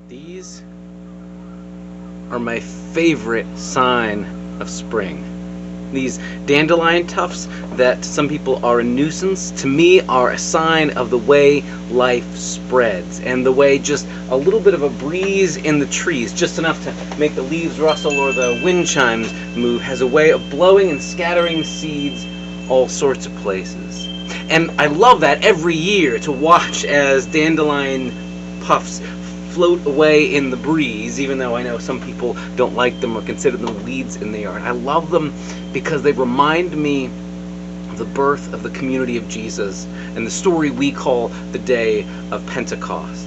These are my favorite sign of spring. These dandelion tufts that to some people are a nuisance, to me are a sign of the way life spreads and the way just a little bit of a breeze in the trees, just enough to make the leaves rustle or the wind chimes move, has a way of blowing and scattering seeds all sorts of places. And I love that every year to watch as dandelion puffs float away in the breeze, even though I know some people don't like them or consider them weeds in the yard. I love them because they remind me of the birth of the community of Jesus and the story we call the day of Pentecost.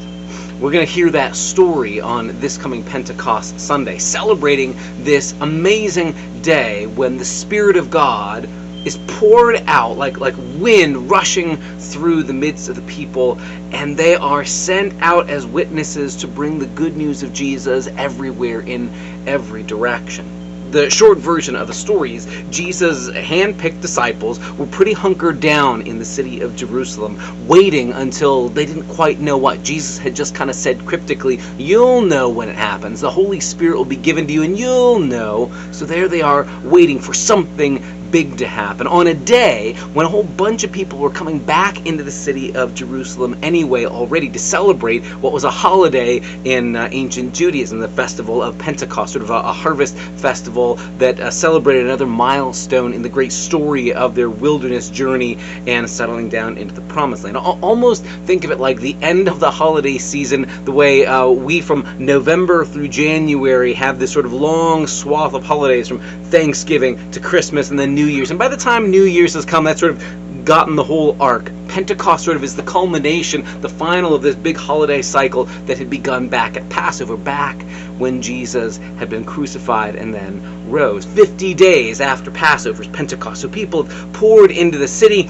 We're going to hear that story on this coming Pentecost Sunday, celebrating this amazing day when the Spirit of God is poured out like wind rushing through the midst of the people, and they are sent out as witnesses to bring the good news of Jesus everywhere in every direction. The short version of the story is Jesus' hand-picked disciples were pretty hunkered down in the city of Jerusalem, waiting until they didn't quite know what. Jesus had just kind of said cryptically, "You'll know when it happens. The Holy Spirit will be given to you and you'll know." So there they are waiting for something big to happen on a day when a whole bunch of people were coming back into the city of Jerusalem anyway already to celebrate what was a holiday in ancient Judaism, the festival of Pentecost, sort of a harvest festival that celebrated another milestone in the great story of their wilderness journey and settling down into the promised land. Almost think of it like the end of the holiday season, the way we from November through January have this sort of long swath of holidays from Thanksgiving to Christmas and then New Year's. And by the time New Year's has come, that's sort of gotten the whole arc. Pentecost sort of is the culmination, the final of this big holiday cycle that had begun back at Passover, back when Jesus had been crucified and then rose. 50 days after Passover's Pentecost. So people poured into the city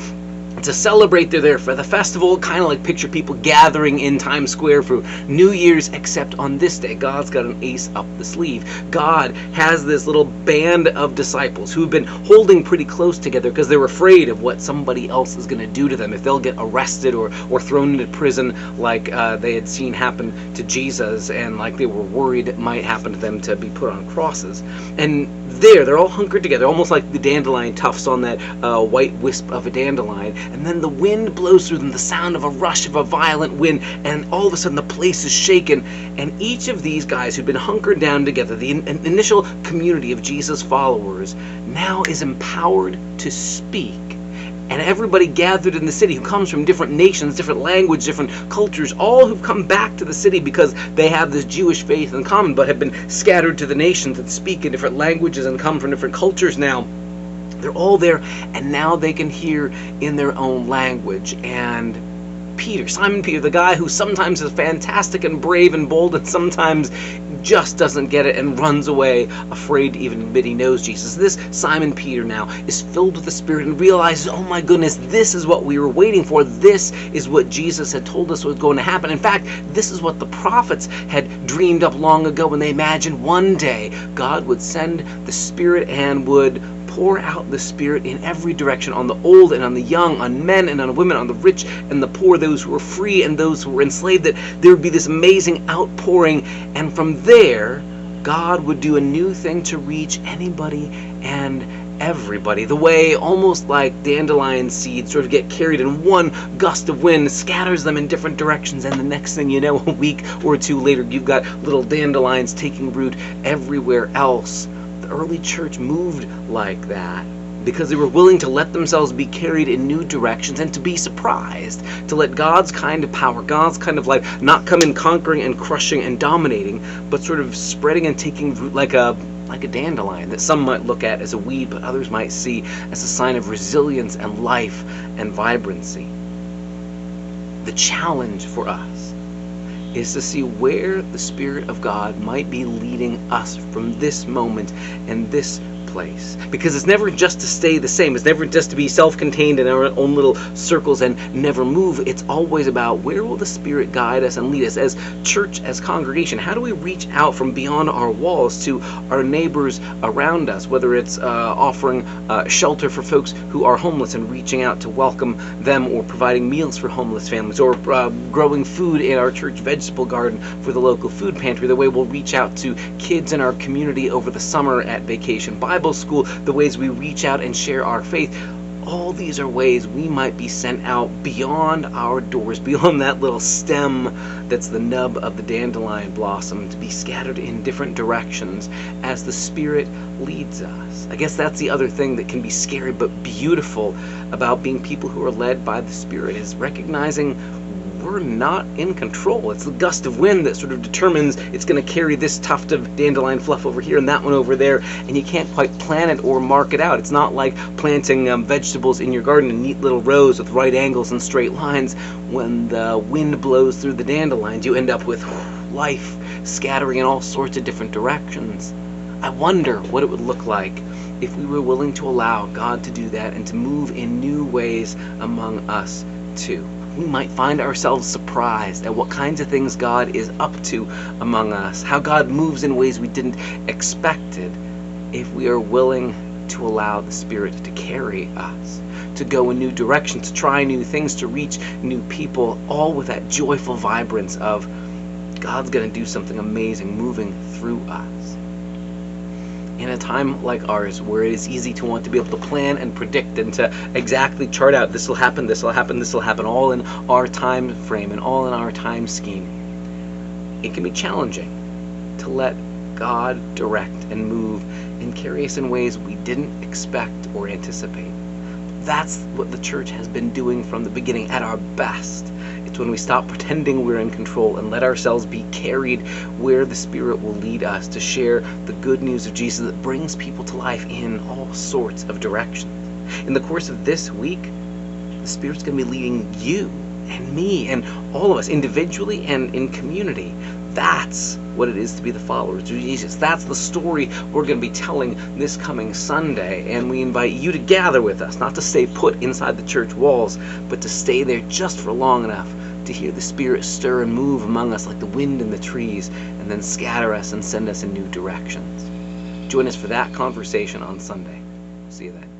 to celebrate. They're there for the festival, kind of like picture people gathering in Times Square for New Year's, except on this day, God's got an ace up the sleeve. God has this little band of disciples who've been holding pretty close together because they're afraid of what somebody else is going to do to them, if they'll get arrested or thrown into prison like they had seen happen to Jesus, and like they were worried it might happen to them to be put on crosses. And they're all hunkered together, almost like the dandelion tufts on that white wisp of a dandelion. And then the wind blows through them, the sound of a rush of a violent wind, and all of a sudden the place is shaken. And each of these guys who'd been hunkered down together, the initial community of Jesus' followers, now is empowered to speak. And everybody gathered in the city who comes from different nations, different languages, different cultures, all who've come back to the city because they have this Jewish faith in common, but have been scattered to the nations that speak in different languages and come from different cultures now. They're all there, and now they can hear in their own language. And Peter, Simon Peter, the guy who sometimes is fantastic and brave and bold and sometimes just doesn't get it and runs away, afraid to even admit he knows Jesus. This Simon Peter now is filled with the Spirit and realizes, oh my goodness, this is what we were waiting for. This is what Jesus had told us was going to happen. In fact, this is what the prophets had dreamed up long ago when they imagined one day God would send the Spirit and would pour out the Spirit in every direction, on the old and on the young, on men and on women, on the rich and the poor, those who were free and those who were enslaved, that there would be this amazing outpouring, and from there, God would do a new thing to reach anybody and everybody. The way almost like dandelion seeds sort of get carried in one gust of wind, scatters them in different directions, and the next thing you know, a week or two later, you've got little dandelions taking root everywhere else. The early church moved like that because they were willing to let themselves be carried in new directions and to be surprised, to let God's kind of power, God's kind of life not come in conquering and crushing and dominating, but sort of spreading and taking root like a dandelion that some might look at as a weed, but others might see as a sign of resilience and life and vibrancy. The challenge for us is to see where the Spirit of God might be leading us from this moment and this place. Because it's never just to stay the same. It's never just to be self-contained in our own little circles and never move. It's always about where will the Spirit guide us and lead us as church, as congregation. How do we reach out from beyond our walls to our neighbors around us, whether it's offering shelter for folks who are homeless and reaching out to welcome them, or providing meals for homeless families, or growing food in our church vegetable garden for the local food pantry, the way we'll reach out to kids in our community over the summer at Vacation Bible School, the ways we reach out and share our faith. All these are ways we might be sent out beyond our doors, beyond that little stem that's the nub of the dandelion blossom, to be scattered in different directions as the Spirit leads us. I guess that's the other thing that can be scary but beautiful about being people who are led by the Spirit, is recognizing we're not in control. It's the gust of wind that sort of determines it's going to carry this tuft of dandelion fluff over here and that one over there, and you can't quite plan it or mark it out. It's not like planting vegetables in your garden in neat little rows with right angles and straight lines. When the wind blows through the dandelions, you end up with life scattering in all sorts of different directions. I wonder what it would look like if we were willing to allow God to do that and to move in new ways among us too. We might find ourselves surprised at what kinds of things God is up to among us, how God moves in ways we didn't expect it, if we are willing to allow the Spirit to carry us, to go in new directions, to try new things, to reach new people, all with that joyful vibrance of God's going to do something amazing moving through us. In a time like ours, where it is easy to want to be able to plan and predict and to exactly chart out, this will happen, this will happen, this will happen, all in our time frame and all in our time scheme, it can be challenging to let God direct and move and carry us in ways we didn't expect or anticipate. That's what the church has been doing from the beginning at our best. It's when we stop pretending we're in control and let ourselves be carried where the Spirit will lead us to share the good news of Jesus that brings people to life in all sorts of directions. In the course of this week, the Spirit's going to be leading you and me and all of us individually and in community. That's what it is to be the followers of Jesus. That's the story we're going to be telling this coming Sunday, and we invite you to gather with us, not to stay put inside the church walls, but to stay there just for long enough to hear the Spirit stir and move among us like the wind in the trees, and then scatter us and send us in new directions. Join us for that conversation on Sunday. See you then.